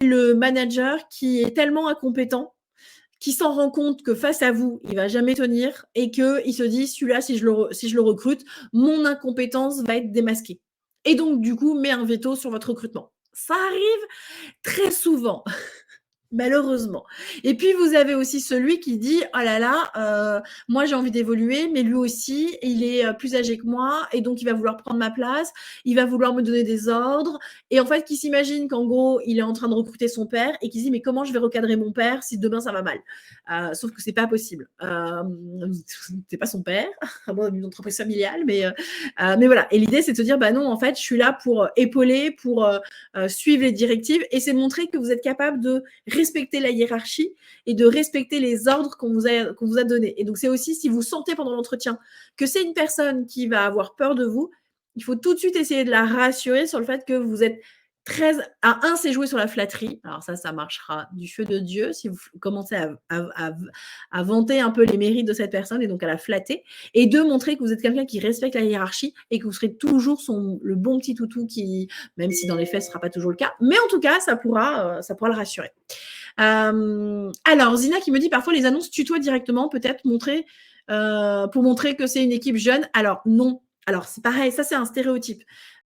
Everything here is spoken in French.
le manager qui est tellement incompétent, qui s'en rend compte que face à vous, il va jamais tenir et qu'il se dit, celui-là, si je le recrute, mon incompétence va être démasquée. Et donc, du coup, met un veto sur votre recrutement. Ça arrive très souvent. Malheureusement. Et puis vous avez aussi celui qui dit: «Oh là là, moi j'ai envie d'évoluer, mais lui aussi, il est, plus âgé que moi et donc il va vouloir prendre ma place, il va vouloir me donner des ordres» et en fait qui s'imagine qu'en gros, il est en train de recruter son père et qui se dit: «Mais comment je vais recadrer mon père si demain ça va mal?» Sauf que c'est pas possible. C'est pas son père, à moins d'une entreprise familiale, mais voilà. Et l'idée, c'est de se dire: «Bah non, en fait, je suis là pour, épauler, pour, suivre les directives» et c'est montrer que vous êtes capable de respecter la hiérarchie et de respecter les ordres qu'on vous a donnés. Et donc, c'est aussi si vous sentez pendant l'entretien que c'est une personne qui va avoir peur de vous, il faut tout de suite essayer de la rassurer sur le fait que vous êtes très... c'est jouer sur la flatterie. Alors ça marchera du feu de Dieu si vous commencez à vanter un peu les mérites de cette personne et donc à la flatter. Et deux, montrer que vous êtes quelqu'un qui respecte la hiérarchie et que vous serez toujours le bon petit toutou qui, même si dans les faits, ce ne sera pas toujours le cas, mais en tout cas, ça pourra le rassurer. Alors, Zina qui me dit parfois les annonces tutoient directement, peut-être pour montrer que c'est une équipe jeune. Alors, non. Alors, c'est pareil, ça, c'est un stéréotype.